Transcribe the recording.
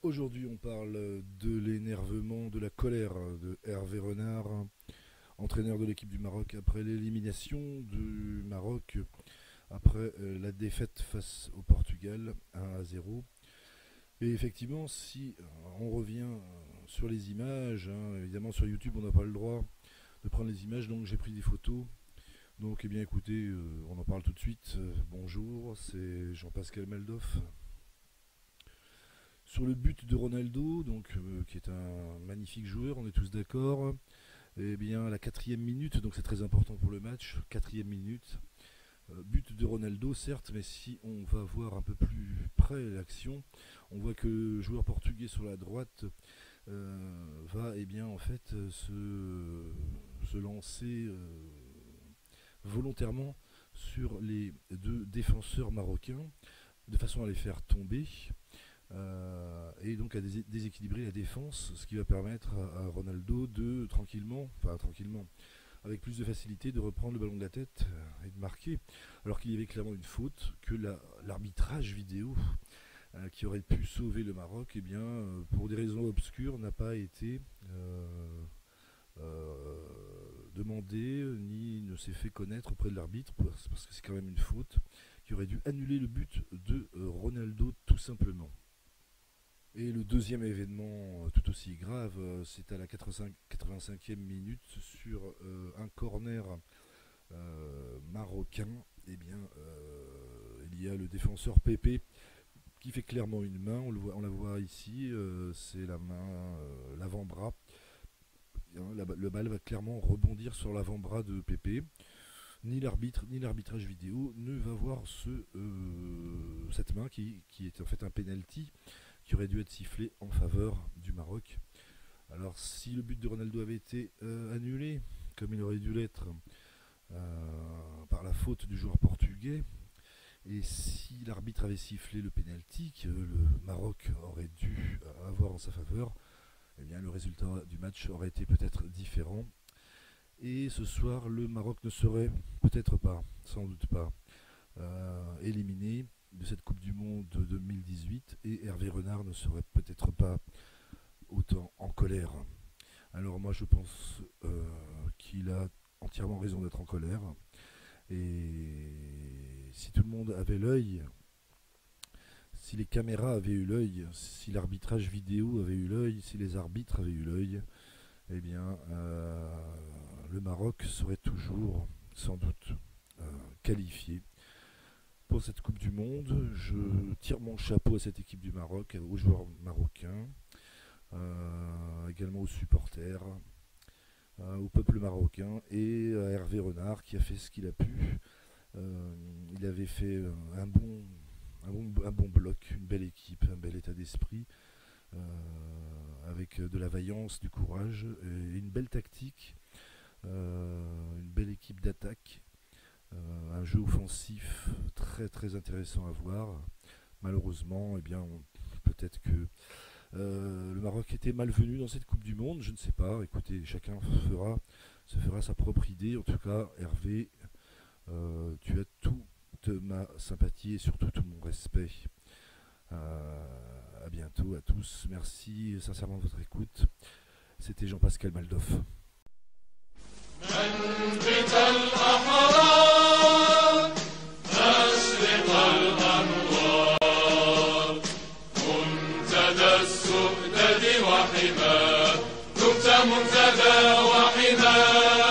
Aujourd'hui, on parle de l'énervement, de la colère de Hervé Renard, entraîneur de l'équipe du Maroc après l'élimination du Maroc, après la défaite face au Portugal 1-0. Et effectivement, si on revient sur les images, évidemment sur YouTube on n'a pas le droit de prendre les images, donc j'ai pris des photos. Donc eh bien écoutez, on en parle tout de suite. Bonjour, c'est Jean-Pascal Maldoff. Sur le but de Ronaldo, qui est un magnifique joueur, on est tous d'accord. Eh bien, la 4e minute, donc c'est très important pour le match, 4e minute. But de Ronaldo, certes, mais si on va voir un peu plus près l'action, on voit que le joueur portugais sur la droite va en fait se lancer volontairement sur les deux défenseurs marocains, de façon à les faire tomber. Et donc à déséquilibrer la défense, ce qui va permettre à Ronaldo de tranquillement, avec plus de facilité, de reprendre le ballon de la tête et de marquer, alors qu'il y avait clairement une faute que l'arbitrage vidéo qui aurait pu sauver le Maroc, pour des raisons obscures, n'a pas été demandé ni ne s'est fait connaître auprès de l'arbitre, parce que c'est quand même une faute qui aurait dû annuler le but de Ronaldo tout simplement. Et le deuxième événement tout aussi grave, c'est à la 85e minute sur un corner marocain. Il y a le défenseur Pepe qui fait clairement une main, on la voit ici, c'est la main, l'avant-bras. Le balle va clairement rebondir sur l'avant-bras de Pepe. Ni l'arbitre, ni l'arbitrage vidéo ne va voir cette main qui est en fait un penalty, qui aurait dû être sifflé en faveur du Maroc. Alors si le but de Ronaldo avait été annulé, comme il aurait dû l'être par la faute du joueur portugais, et si l'arbitre avait sifflé le penalty que le Maroc aurait dû avoir en sa faveur, le résultat du match aurait été peut-être différent. Et ce soir, le Maroc ne serait peut-être pas, sans doute pas, éliminé de cette Coupe du Monde de 2018, et Hervé Renard ne serait peut-être pas autant en colère. Alors moi je pense qu'il a entièrement raison d'être en colère, et si tout le monde avait l'œil, si les caméras avaient eu l'œil, si l'arbitrage vidéo avait eu l'œil, si les arbitres avaient eu l'œil, le Maroc serait toujours sans doute qualifié pour cette Coupe du Monde. Je tire mon chapeau à cette équipe du Maroc, aux joueurs marocains, également aux supporters, au peuple marocain, et à Hervé Renard qui a fait ce qu'il a pu. Il avait fait un bon bloc, une belle équipe, un bel état d'esprit, avec de la vaillance, du courage et une belle tactique, une belle équipe d'attaque, un jeu offensif très très intéressant à voir. Malheureusement, peut-être que le Maroc était malvenu dans cette Coupe du Monde, je ne sais pas. Écoutez, chacun se fera sa propre idée. En tout cas, Hervé, tu as toute ma sympathie et surtout tout mon respect. À bientôt à tous. Merci sincèrement de votre écoute. C'était Jean-Pascal Maldoff. وحما دمت منتدى وحما